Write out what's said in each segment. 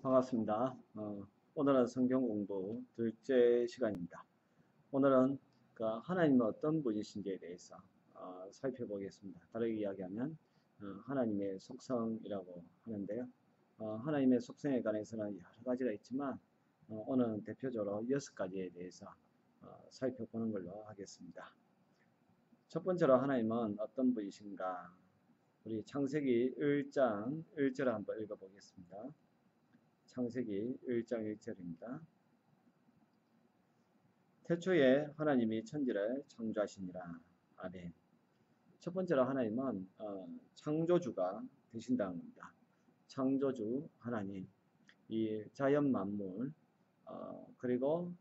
반갑습니다. 오늘은 성경 공부 둘째 시간입니다. 오늘은 하나님은 어떤 분이신지에 대해서 살펴보겠습니다. 다르게 이야기하면 하나님의 속성이라고 하는데요. 하나님의 속성에 관해서는 여러 가지가 있지만 오늘은 대표적으로 6가지에 대해서 살펴보는 걸로 하겠습니다. 첫 번째로 하나님은 어떤 분이신가? 우리 창세기 1장 1절을 한번 읽어보겠습니다. 창세기 1장 1절입니다. 태초에 하나님이 천지를 창조하시니라. 아멘. 첫 번째로 하나님은 창조주가 되신다는 겁니다. 창조주 하나님, 이 자연 만물, 그리고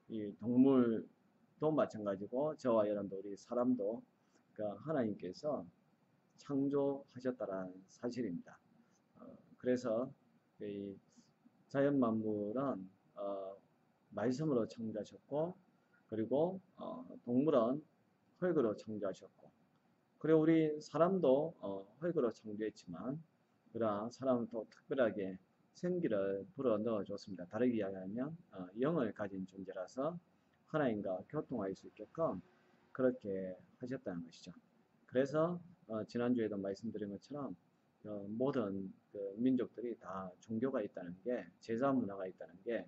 이 동물도 마찬가지고 저와 여러분도 우리 사람도 하나님께서 창조하셨다는 사실입니다. 그래서 이 자연 만물은 말씀으로 창조하셨고, 그리고 동물은 흙으로 창조하셨고, 그리고 우리 사람도 흙으로 창조했지만, 그러나 사람은 또 특별하게 생기를 불어 넣어줬습니다. 다르게 이야기하면 영을 가진 존재라서 하나님과 교통할 수 있게끔 그렇게 하셨다는 것이죠. 그래서 지난주에도 말씀드린 것처럼 모든 민족들이 다 종교가 있다는 게, 제사 문화가 있다는 게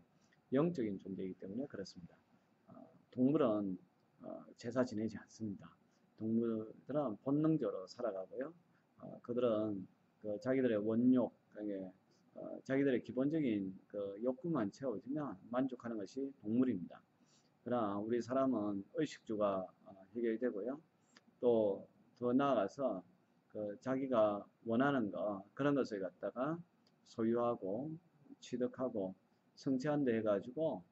영적인 존재이기 때문에 그렇습니다. 동물은 제사 지내지 않습니다. 동물들은 본능적으로 살아가고요. 그들은 자기들의 원욕, 자기들의 기본적인 욕구만 채워지면 만족하는 것이 동물입니다. 그러나 우리 사람은 의식주가 해결되고요. 또 더 나아가서 자기가 원하는 그런 것을 갖다가 소유하고 취득하고 성취한다 해가지고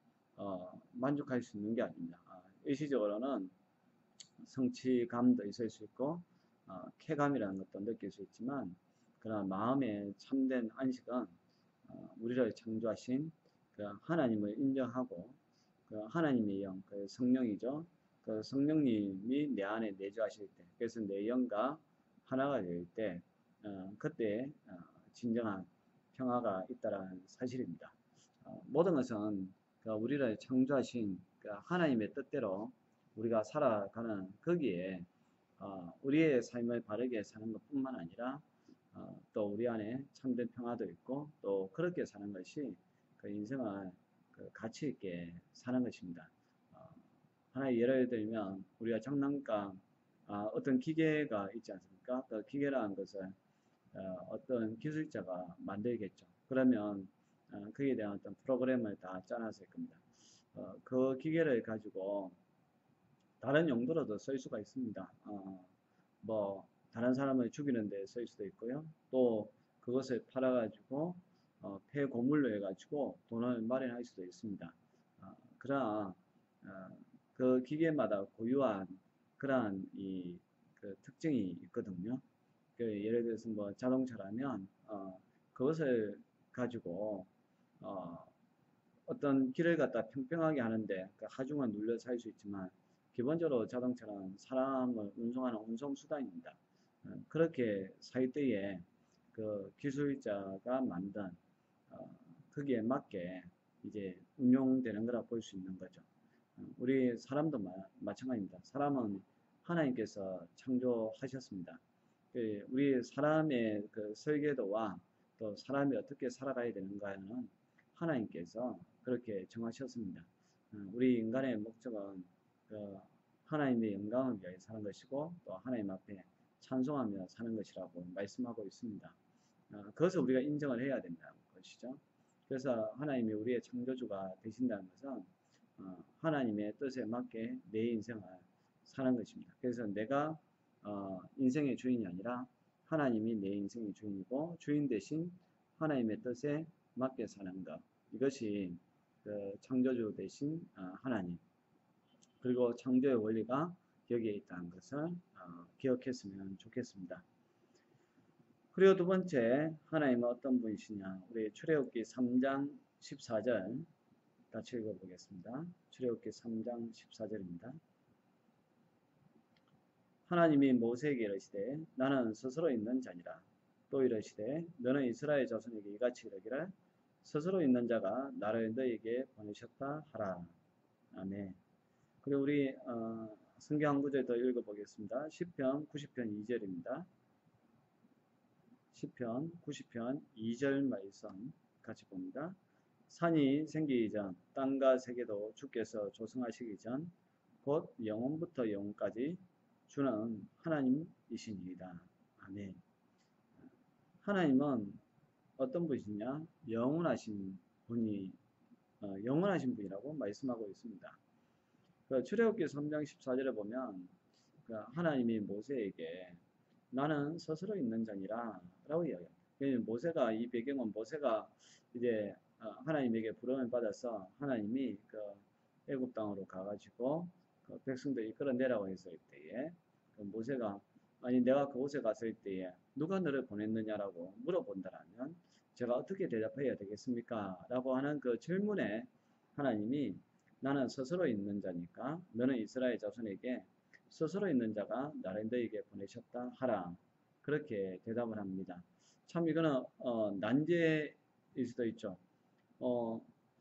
만족할 수 있는 게 아닙니다. 일시적으로는 성취감도 있을 수 있고 쾌감이라는 것도 느낄 수 있지만, 그러나 마음의 참된 안식은 우리를 창조하신 하나님을 인정하고 하나님의 영, 성령이죠. 성령님이 내 안에 내주하실 때, 그래서 내 영과 하나가 될 때, 그때 진정한 평화가 있다는 사실입니다. 모든 것은 우리를 창조하신 하나님의 뜻대로 우리가 살아가는 거기에 우리의 삶을 바르게 사는 것뿐만 아니라 또 우리 안에 참된 평화도 있고, 또 그렇게 사는 것이 인생을 가치 있게 사는 것입니다. 하나의 예를 들면 우리가 장난감, 어떤 기계가 있지 않습니까? 그 기계라는 것을 어떤 기술자가 만들겠죠. 그러면 그에 대한 어떤 프로그램을 다 짜놨을 겁니다. 그 기계를 가지고 다른 용도로도 쓸 수가 있습니다. 뭐 다른 사람을 죽이는 데 쓸 수도 있고요. 또 그것을 팔아가지고 폐고물로 해가지고 돈을 마련할 수도 있습니다. 그러나 그 기계마다 고유한 그러한 특징이 있거든요. 예를 들어서 뭐 자동차라면 그것을 가지고 어떤 길을 갖다 평평하게 하는데 하중을 눌러서 할 수 있지만, 기본적으로 자동차는 사람을 운송하는 운송수단입니다. 그렇게 살 때에 그 기술자가 만든 거기에 맞게 이제 운용되는 거라 볼 수 있는 거죠. 우리 사람도 마찬가지입니다. 사람은 하나님께서 창조하셨습니다. 우리 사람의 설계도와 또 사람이 어떻게 살아가야 되는가는 하나님께서 그렇게 정하셨습니다. 우리 인간의 목적은 하나님의 영광을 위하여 사는 것이고, 또 하나님 앞에 찬송하며 사는 것이라고 말씀하고 있습니다. 그것을 우리가 인정을 해야 된다는 것이죠. 그래서 하나님이 우리의 창조주가 되신다는 것은 하나님의 뜻에 맞게 내 인생을 사는 것입니다. 그래서 내가 인생의 주인이 아니라 하나님이 내 인생의 주인이고, 주인 대신 하나님의 뜻에 맞게 사는 것, 이것이 창조주 대신 하나님, 그리고 창조의 원리가 여기에 있다는 것을 기억했으면 좋겠습니다. 그리고 두 번째, 하나님은 어떤 분이시냐? 우리 출애굽기 3장 14절 같이 읽어보겠습니다. 출애굽기 3장 14절입니다. 하나님이 모세에게 이르시되 나는 스스로 있는 자니라. 또 이르시되 너는 이스라엘 자손에게 이같이 이르기를 스스로 있는 자가 나를 너에게 보내셨다 하라. 아멘. 그리고 우리 성경 한 구절 더 읽어보겠습니다. 시편 90편 2절입니다. 시편 90편 2절 말씀 같이 봅니다. 산이 생기기 전 땅과 세계도 주께서 조성하시기 전 곧 영원부터 영원까지 주는 하나님이시니이다. 아멘. 하나님은 어떤 분이시냐? 영원하신 분이 영원하신 분이라고 말씀하고 있습니다. 그 출애굽기 3장 14절에 보면 그 하나님이 모세에게 나는 스스로 있는 자니라 라고 이야기합니다. 모세가 이 배경은 모세가 이제 하나님에게 부름을 받아서 하나님이 그 애굽 땅으로 가가지고 그 백성들 이끌어내라고 했을 때에 그 모세가 아니 내가 그곳에 갔을 때에 누가 너를 보냈느냐라고 물어본다라면 제가 어떻게 대답해야 되겠습니까? 라고 하는 그 질문에 하나님이 나는 스스로 있는 자니까 너는 이스라엘 자손에게 스스로 있는 자가 나를 너에게 보내셨다 하라. 그렇게 대답을 합니다. 참 이거는 난제일 수도 있죠.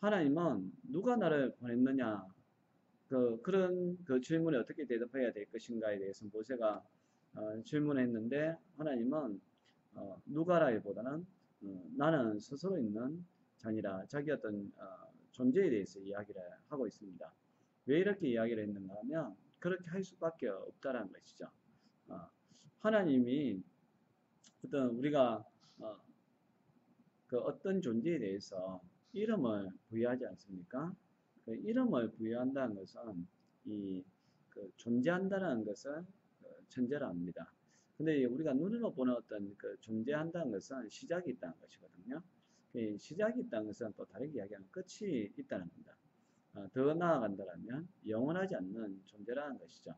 하나님은 누가 나를 보냈느냐 그런 그 질문에 어떻게 대답해야 될 것인가에 대해서 모세가 질문했는데 하나님은 누가라기보다는 나는 스스로 있는 자니라 자기 어떤 존재에 대해서 이야기를 하고 있습니다. 왜 이렇게 이야기를 했는가 하면 그렇게 할 수밖에 없다라는 것이죠. 하나님이 어떤 우리가 그 어떤 존재에 대해서 이름을 부여하지 않습니까? 그 이름을 부여한다는 것은 그 존재한다는 것을 천재라 합니다. 근데 우리가 눈으로 보는 어떤 그 존재한다는 것은 시작이 있다는 것이거든요. 시작이 있다는 것은 또 다르게 이야기하면 끝이 있다는 겁니다. 더 나아간다면 영원하지 않는 존재라는 것이죠.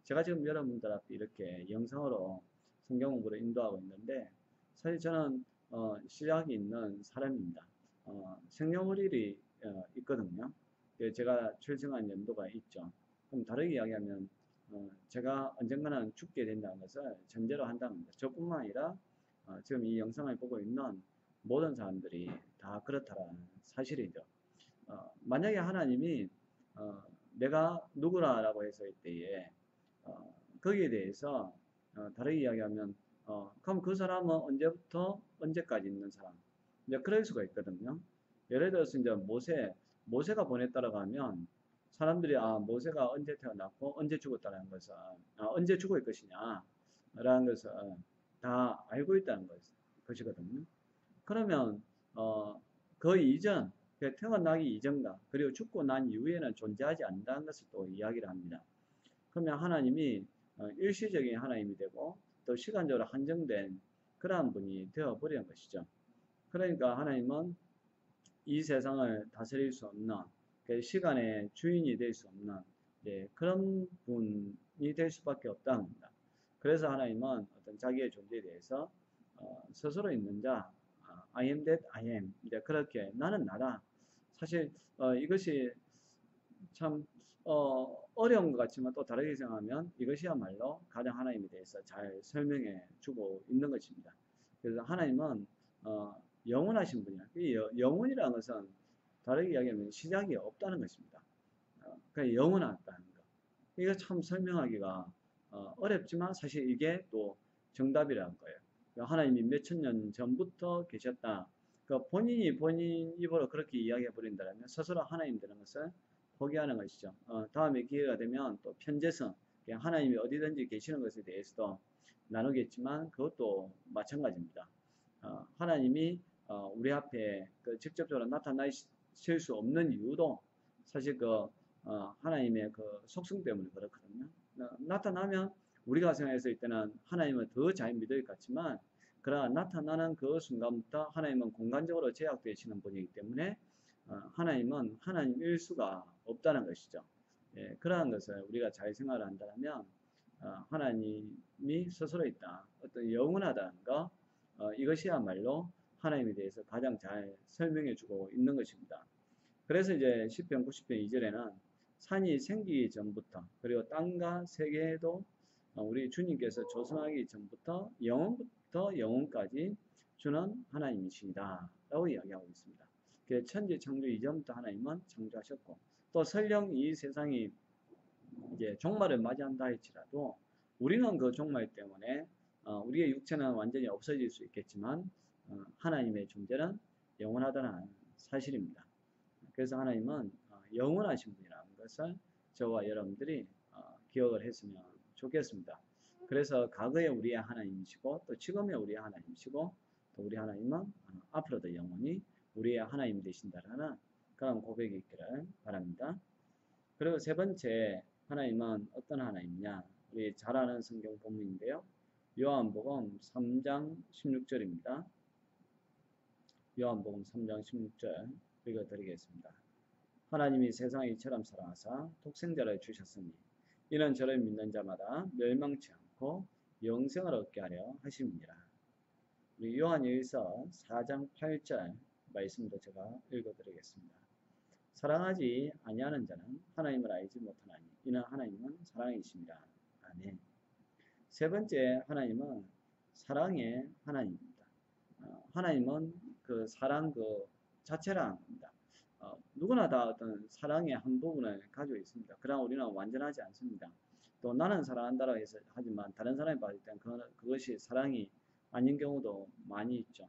제가 지금 여러분들 앞에 이렇게 영상으로 성경 공부를 인도하고 있는데 사실 저는 시작이 있는 사람입니다. 생년월일이 있거든요. 제가 출생한 연도가 있죠. 그럼 다르게 이야기하면 제가 언젠가는 죽게 된다는 것을 전제로 한다는 겁니다. 저뿐만 아니라 지금 이 영상을 보고 있는 모든 사람들이 다 그렇다는 사실이죠. 만약에 하나님이 내가 누구라라고 했을 때에 거기에 대해서 다르게 이야기하면 그럼 그 사람은 언제부터 언제까지 있는 사람 이제 그럴 수가 있거든요. 예를 들어서 이제 모세가 보냈다라고 하면 사람들이 모세가 언제 태어났고 언제 죽었다는 것은 언제 죽을 것이냐 라는 것을 다 알고 있다는 것이거든요. 그러면 그 이전 태어나기 이전과 그리고 죽고 난 이후에는 존재하지 않는다는 것을 또 이야기를 합니다. 그러면 하나님이 일시적인 하나님이 되고 또 시간적으로 한정된 그러한 분이 되어버리는 것이죠. 그러니까 하나님은 이 세상을 다스릴 수 없는 시간의 주인이 될 수 없는 그런 분이 될 수밖에 없다는 겁니다. 그래서 하나님은 어떤 자기의 존재에 대해서 스스로 있는 자 I am that I am 이제 그렇게 나는 나다. 사실 이것이 참 어려운 것 같지만 또 다르게 생각하면 이것이야말로 가장 하나님에 대해서 잘 설명해 주고 있는 것입니다. 그래서 하나님은 영원하신 분이야. 이 영원이라는 것은 다르게 이야기하면 시작이 없다는 것입니다. 그러니까 영원하다는 것. 이거 참 설명하기가 어렵지만 사실 이게 또 정답이라는 거예요. 하나님이 몇천 년 전부터 계셨다. 그러니까 본인이 본인 입으로 그렇게 이야기해 버린다면 스스로 하나님 되는 것을 포기하는 것이죠. 다음에 기회가 되면 또 편재성, 하나님이 어디든지 계시는 것에 대해서도 나누겠지만 그것도 마찬가지입니다. 하나님이 우리 앞에 직접적으로 나타나실 수 없는 이유도 사실 하나님의 그 속성 때문에 그렇거든요. 나타나면 우리가 생각했을 때는 하나님을 더 잘 믿을 것 같지만 그러나 나타나는 그 순간부터 하나님은 공간적으로 제약되시는 분이기 때문에 하나님은 하나님일 수가 없다는 것이죠. 그러한 것을 우리가 잘 생각을 한다면 하나님이 스스로 있다. 어떤 영원하다는 것 이것이야말로 하나님에 대해서 가장 잘 설명해 주고 있는 것입니다. 그래서 이제 시편 90편 2절에는 산이 생기기 전부터 그리고 땅과 세계도 우리 주님께서 조성하기 전부터 처음부터 영원까지 주는 하나님이시다 라고 이야기하고 있습니다. 천지 창조 이전부터 하나님은 창조하셨고, 또 설령 이 세상이 이제 종말을 맞이한다 할지라도 우리는 그 종말 때문에 우리의 육체는 완전히 없어질 수 있겠지만 하나님의 존재는 영원하다는 사실입니다. 그래서 하나님은 영원하신 분이라는 것을 저와 여러분들이 기억을 했으면 좋겠습니다. 그래서 과거에 우리의 하나님이시고 또 지금의 우리의 하나님이시고 또 우리 하나님은 앞으로도 영원히 우리의 하나님 되신다라는 그런 고백이 있기를 바랍니다. 그리고 세 번째, 하나님은 어떤 하나님이냐? 우리 잘 아는 성경 본문인데요. 요한복음 3장 16절입니다. 요한복음 3장 16절 읽어드리겠습니다. 하나님이 세상을 이처럼 사랑하사 독생자를 주셨으니 이는 저를 믿는 자마다 멸망치 않고 영생을 얻게 하려 하심이니라. 우리 요한일서 4장 8절 말씀도 제가 읽어드리겠습니다. 사랑하지 아니하는 자는 하나님을 알지 못하나니 이는 하나님은 사랑이심이라. 아멘. 세 번째, 하나님은 사랑의 하나님입니다. 하나님은 그 사랑 그 자체라 합니다. 누구나 다 어떤 사랑의 한 부분을 가지고 있습니다. 그러나 우리는 완전하지 않습니다. 또 나는 사랑한다고 해서 하지만 다른 사람이 봤을 땐 그것이 사랑이 아닌 경우도 많이 있죠.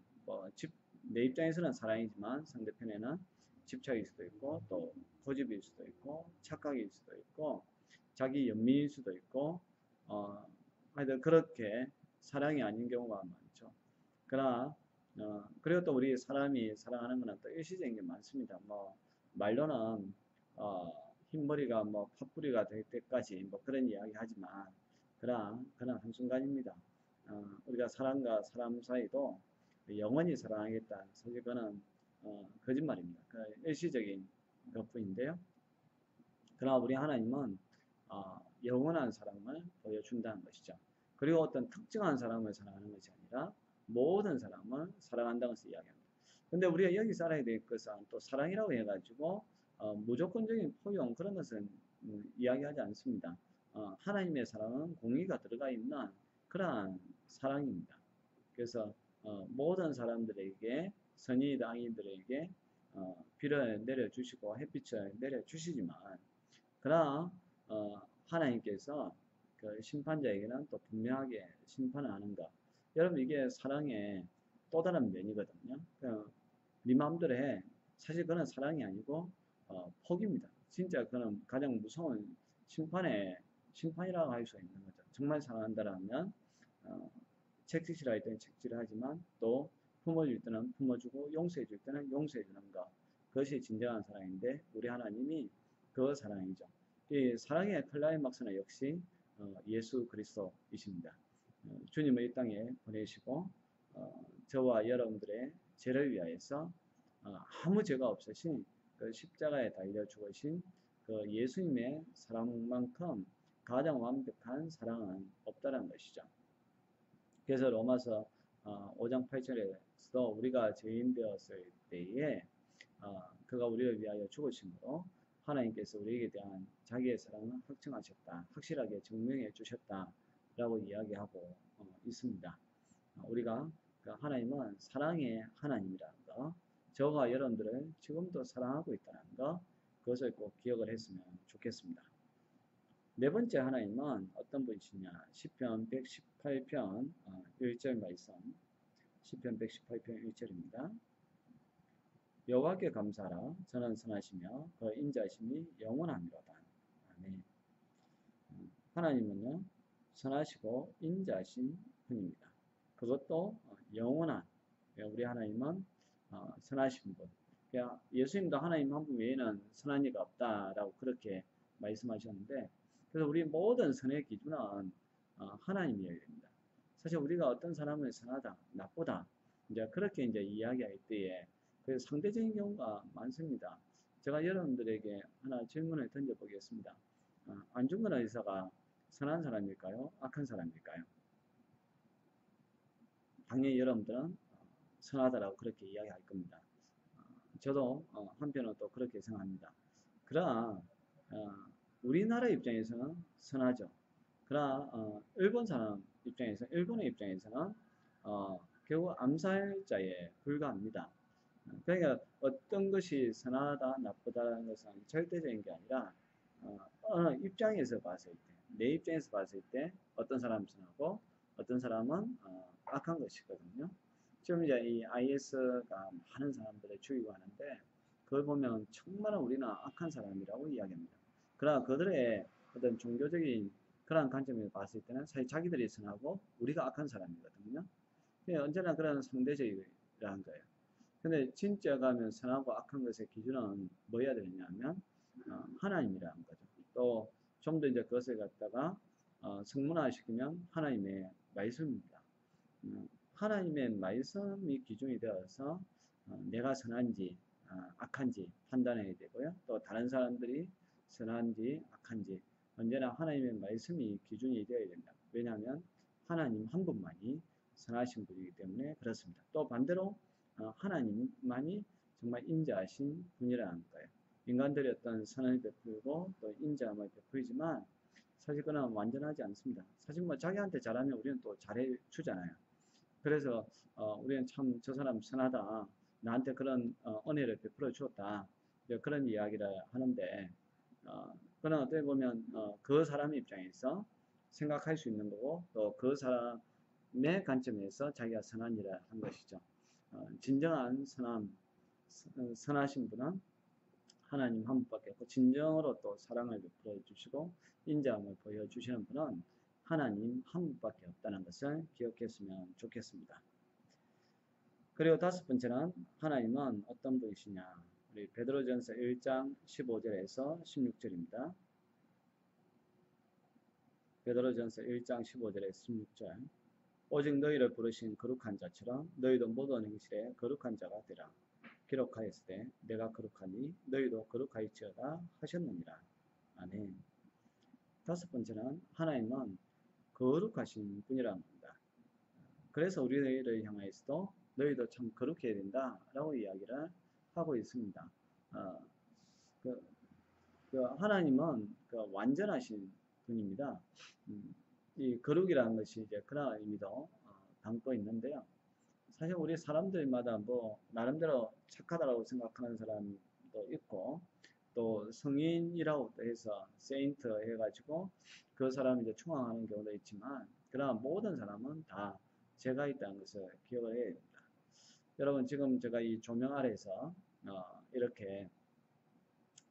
내 입장에서는 사랑이지만 상대편에는 집착일 수도 있고 또 고집일 수도 있고 착각일 수도 있고 자기 연민일 수도 있고 하여튼 그렇게 사랑이 아닌 경우가 많죠. 그러나 그리고 또 우리 사람이 사랑하는 것은 또 일시적인 게 많습니다. 말로는 흰머리가 팥뿌리가 될 때까지 그런 이야기 하지만 그러나 한순간입니다. 우리가 사람과 사람 사이도 영원히 사랑하겠다. 사실 그거는 거짓말입니다. 일시적인 것뿐인데요. 그러나 우리 하나님은 영원한 사랑을 보여준다는 것이죠. 그리고 어떤 특정한 사람을 사랑하는 것이 아니라 모든 사람을 사랑한다는 것을 이야기합니다. 근데 우리가 여기 살아야 될 것은 또 사랑이라고 해가지고 무조건적인 포용 그런 것은 이야기하지 않습니다. 하나님의 사랑은 공의가 들어가 있는 그러한 사랑입니다. 그래서 모든 사람들에게 선의 당인들에게 비를 내려주시고 햇빛을 내려주시지만 그러나 하나님께서 그 심판자에게는 또 분명하게 심판을 하는 것. 여러분 이게 사랑의 또 다른 면이거든요. 네 마음대로 해. 사실 그건 사랑이 아니고 폭입니다. 진짜 그는 가장 무서운 심판이라고 할 수 있는 거죠. 정말 사랑한다라면 책짓이라 할 때는 책짓을 하지만 또 품어줄 때는 품어주고 용서해줄 때는 용서해주는 것. 그것이 진정한 사랑인데 우리 하나님이 그 사랑이죠. 이 사랑의 클라이막스는 역시 예수 그리스도이십니다. 주님을 이 땅에 보내시고 저와 여러분들의 죄를 위하여서 아무 죄가 없으신 그 십자가에 달려 죽으신 그 예수님의 사랑만큼 가장 완벽한 사랑은 없다는 것이죠. 그래서 로마서 5장 8절에서도 우리가 죄인 되었을 때에 그가 우리를 위하여 죽으심으로 하나님께서 우리에게 대한 자기의 사랑을 확증하셨다. 확실하게 증명해 주셨다. 라고 이야기하고 있습니다. 우리가 그 하나님은 사랑의 하나님이라는 거, 저와 여러분들을 지금도 사랑하고 있다는 거, 그것을 꼭 기억을 했으면 좋겠습니다. 네 번째 하나님은 어떤 분이시냐? 시편 118편 1절 말씀. 시편 118편 1절입니다. 여호와께 감사하라. 저는 선하시며 그 인자심이 영원하미로다. 아멘. 하나님은요 선하시고 인자하신 분입니다. 그것도 영원한 우리 하나님은 선하신 분. 예수님도 하나님 한 분 외에는 선한 이가 없다라고 그렇게 말씀하셨는데 그래서 우리 모든 선의 기준은 하나님이어야 됩니다. 사실 우리가 어떤 사람을 선하다, 나쁘다 이제 그렇게 이제 이야기할 때에 그래서 상대적인 경우가 많습니다. 제가 여러분들에게 하나 질문을 던져보겠습니다. 안중근 의사가 선한 사람일까요? 악한 사람일까요? 당연히 여러분들은 선하다라고 그렇게 이야기할 겁니다. 저도 한편으로 또 그렇게 생각합니다. 그러나 우리나라 입장에서는 선하죠. 그러나 일본 사람 입장에서 일본의 입장에서는 결국 암살자에 불과합니다. 그러니까 어떤 것이 선하다 나쁘다는 것은 절대적인 게 아니라 어느 입장에서 봤을 때, 내 입장에서 봤을 때 어떤 사람은 선하고 어떤 사람은 악한 것이거든요. 지금 이제 이 IS가 많은 사람들을 죽이고 하는데 그걸 보면 정말 우리는 악한 사람이라고 이야기합니다. 그러나 그들의 어떤 종교적인 그런 관점에서 봤을 때는 사실 자기들이 선하고 우리가 악한 사람이거든요. 언제나 그런 상대적이라는 거예요. 근데 진짜 가면 선하고 악한 것의 기준은 뭐여야 되느냐면 하나님이라는 거죠. 또 좀 더 이제 그것을 갖다가 성문화시키면 하나님의 말씀입니다. 하나님의 말씀이 기준이 되어서 내가 선한지 악한지 판단해야 되고요. 또 다른 사람들이 선한지 악한지 언제나 하나님의 말씀이 기준이 되어야 된다. 왜냐하면 하나님 한 분만이 선하신 분이기 때문에 그렇습니다. 또 반대로 하나님만이 정말 인자하신 분이라는 거예요. 인간들이 어떤 선을 베풀고 또 인자함을 베풀지만 사실 그는 완전하지 않습니다. 사실 뭐 자기한테 잘하면 우리는 또 잘해 주잖아요. 그래서 우리는 참 저 사람 선하다. 나한테 그런 은혜를 베풀어 주었다. 그런 이야기를 하는데 그는 어떻게 보면 그 사람의 입장에서 생각할 수 있는 거고 또 그 사람의 관점에서 자기가 선한 일을 한 것이죠. 진정한 선하신 분은 하나님 한 분밖에 없고 진정으로 또 사랑을 베풀어 주시고 인자함을 보여주시는 분은 하나님 한 분밖에 없다는 것을 기억했으면 좋겠습니다. 그리고 다섯 번째는 하나님은 어떤 분이시냐. 우리 베드로전서 1장 15절에서 16절입니다. 베드로전서 1장 15절에서 16절. 오직 너희를 부르신 거룩한 자처럼 너희도 모든 행실에 거룩한 자가 되라. 기록하였으되 내가 거룩하니 너희도 거룩하일지어다 하셨느니라. 아멘. 다섯 번째는 하나님은 거룩하신 분이라는 겁니다. 그래서 우리를 향하여서도 너희도 참 거룩해야 된다라고 이야기를 하고 있습니다. 하나님은 완전하신 분입니다. 이 거룩이라는 것이 이제 그런 의미도 담고 있는데요. 사실 우리 사람들마다 뭐 나름대로 착하다고 생각하는 사람도 있고 또 성인이라고 해서 세인트 해가지고 그 사람이 이제 충성하는 경우도 있지만 그러나 모든 사람은 다 죄가 있다는 것을 기억을 해야 됩니다. 여러분 지금 제가 이 조명 아래에서 이렇게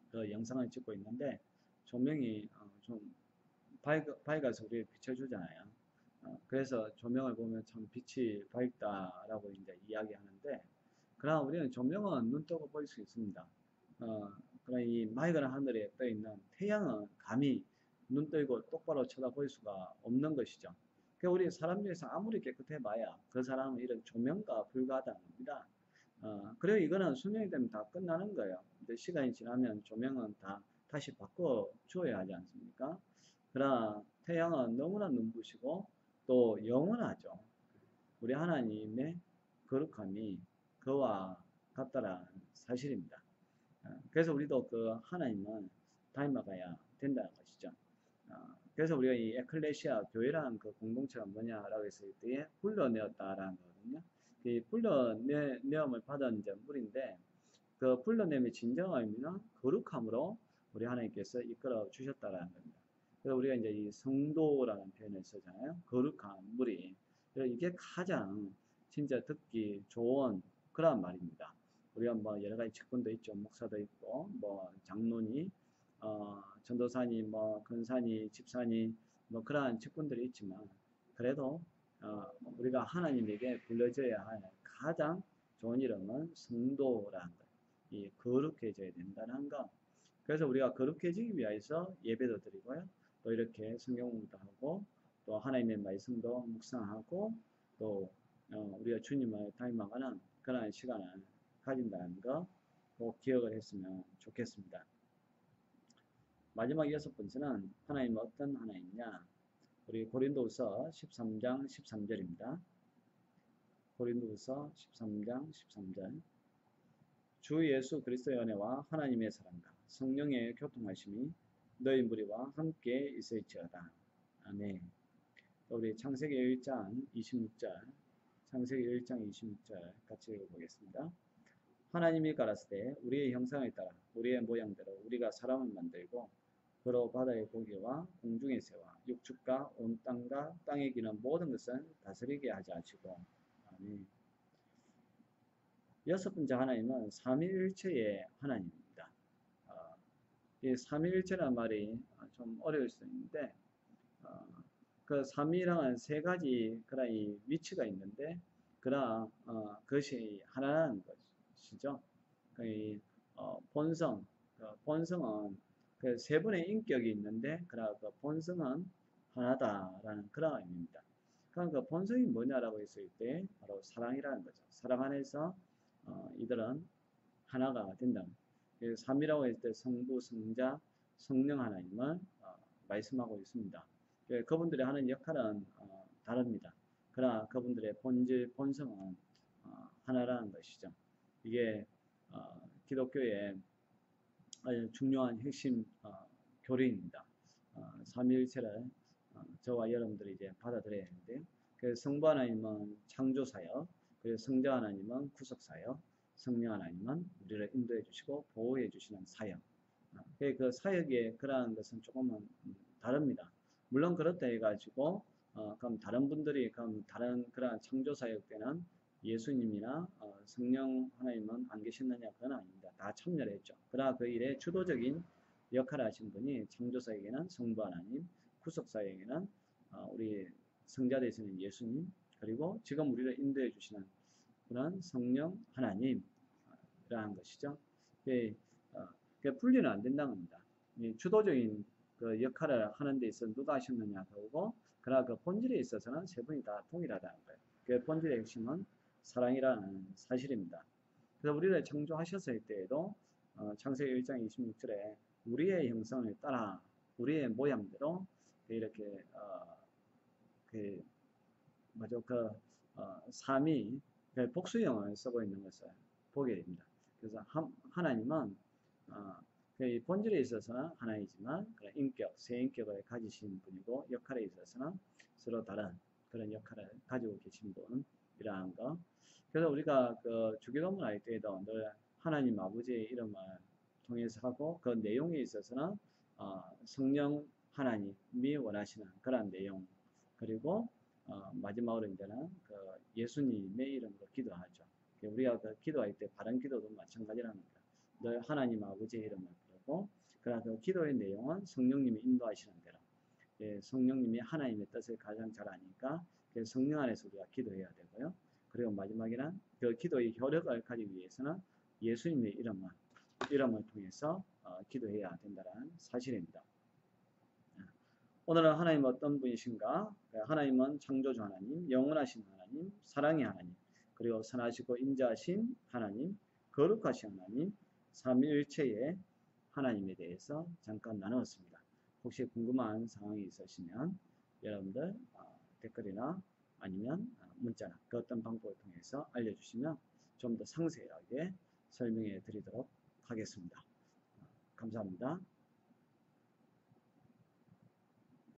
그 영상을 찍고 있는데 조명이 좀 밝아서 우리를 비춰주잖아요. 그래서 조명을 보면 참 빛이 밝다라고 이제 이야기하는데 그러나 우리는 조명은 눈 뜨고 볼 수 있습니다. 그러나 이 맑은 하늘에 떠 있는 태양은 감히 눈 뜨고 똑바로 쳐다볼 수가 없는 것이죠. 우리 사람 중에서 아무리 깨끗해 봐야 그 사람은 이런 조명과 불과하다는 겁니다. 그리고 이거는 수명이 되면 다 끝나는 거예요. 근데 시간이 지나면 조명은 다 다시 바꿔 주어야 하지 않습니까? 그러나 태양은 너무나 눈부시고 또 영원하죠. 우리 하나님의 거룩함이 그와 같다라는 사실입니다. 그래서 우리도 그 하나님은 닮아가야 된다는 것이죠. 그래서 우리가 이 에클레시아 교회라는 그 공동체가 뭐냐라고 했을 때에 불러내었다라는 거거든요. 이 불러내음을 받은 이제 물인데 그 불러냄의 진정한 의미는 거룩함으로 우리 하나님께서 이끌어 주셨다라는 겁니다. 그래서 우리가 이제 이 성도라는 표현을 쓰잖아요. 거룩한 무리. 이게 가장 진짜 듣기 좋은 그런 말입니다. 우리가 뭐 여러 가지 직분도 있죠. 목사도 있고, 뭐 장로니, 전도사니, 뭐 근사니, 집사니, 뭐 그러한 직분들이 있지만, 그래도 우리가 하나님에게 불려져야 할 가장 좋은 이름은 성도라는 것. 이 거룩해져야 된다는 것. 그래서 우리가 거룩해지기 위해서 예배도 드리고요. 또 이렇게 성경 공부도 하고 또 하나님의 말씀도 묵상하고 또 우리가 주님을 닮아가는 그런 시간을 가진다는 거 꼭 기억을 했으면 좋겠습니다. 마지막 여섯 번째는 하나님은 어떤 하나님이냐? 우리 고린도후서 13장 13절입니다. 고린도후서 13장 13절. 주 예수 그리스도의 은혜와 하나님의 사랑과 성령의 교통하심이 너희 무리와 함께 있을지어다. 아멘. 우리 창세기 1장 26절 창세기 1장 26절 같이 읽어보겠습니다. 하나님이 가라사대 우리의 형상을 따라 우리의 모양대로 우리가 사람을 만들고 그로 바다의 고기와 공중의 새와 육축과 온 땅과 땅에 기는 모든 것을 다스리게 하지 않으시고. 아멘. 여섯 번째 하나님은 삼위일체의 하나님입니다. 이 삼위일체라는 말이 좀 어려울 수 있는데 그 삼위랑은 세 가지 그런 이 위치가 있는데 그것이 하나라는 것이죠. 그 본성, 본성은 그 세 분의 인격이 있는데 그 본성은 하나다라는 그런 의미입니다. 그러니까 본성이 뭐냐라고 했을 때 바로 사랑이라는 거죠. 사랑 안에서 이들은 하나가 된다. 삼위라고 했을 때 성부, 성자, 성령 하나님을 말씀하고 있습니다. 그분들이 하는 역할은 다릅니다. 그러나 그분들의 본질, 본성은 하나라는 것이죠. 이게 기독교의 아주 중요한 핵심 교리입니다. 삼위일체를 저와 여러분들이 이제 받아들여야 하는데요. 그래서 성부 하나님은 창조사역, 그리고 성자 하나님은 구속사역, 성령 하나님은 우리를 인도해 주시고 보호해 주시는 사역. 그 사역의 그러한 것은 조금은 다릅니다. 물론 그렇다 해가지고 그럼 다른 분들이 그럼 다른 그러한 창조사역 때는 예수님이나 성령 하나님은 안 계셨느냐? 그건 아닙니다. 다 참여를 했죠. 그러나 그 일에 주도적인 역할을 하신 분이 창조사역에는 성부 하나님, 구속사역에는 우리 성자 되시는 예수님, 그리고 지금 우리를 인도해 주시는 그런 성령 하나님이라는 것이죠. 그 분리는 안 된다는 겁니다. 주도적인 그 역할을 하는 데 있어서 누가 하셨느냐 그러고 그러나 그 본질에 있어서는 세 분이 다 동일하다는 거예요. 그 본질의 핵심은 사랑이라는 사실입니다. 그래서 우리를 창조하셨을 때에도 창세기 1장 26절에 우리의 형상을 따라 우리의 모양대로 이렇게 삼위 복수형을 쓰고 있는 것을 보게 됩니다. 그래서 하나님은 그 본질에 있어서는 하나이지만 인격, 세 인격을 가지신 분이고 역할에 있어서는 서로 다른 그런 역할을 가지고 계신 분이라는 거. 그래서 우리가 그 주기도문 할 때에도 늘 하나님 아버지의 이름을 통해서 하고 그 내용에 있어서는 성령 하나님이 원하시는 그런 내용, 그리고 마지막으로 이제는 그 예수님의 이름으로 기도하죠. 우리가 그 기도할 때 바른 기도도 마찬가지라는 겁니다. 늘 하나님 아버지의 이름을 부르고 그러나 그 기도의 내용은 성령님이 인도하시는 대로 성령님이 하나님의 뜻을 가장 잘 아니까 성령 안에서 우리가 기도해야 되고요. 그리고 마지막에는 그 기도의 효력을 가지기 위해서는 예수님의 이름을 통해서 기도해야 된다는 사실입니다. 오늘은 하나님 어떤 분이신가? 하나님은 창조주 하나님, 영원하신 하나님, 사랑의 하나님, 그리고 선하시고 인자하신 하나님, 거룩하신 하나님, 삼위일체의 하나님에 대해서 잠깐 나누었습니다. 혹시 궁금한 상황이 있으시면 여러분들 댓글이나 아니면 문자나 그 어떤 방법을 통해서 알려주시면 좀 더 상세하게 설명해 드리도록 하겠습니다. 감사합니다.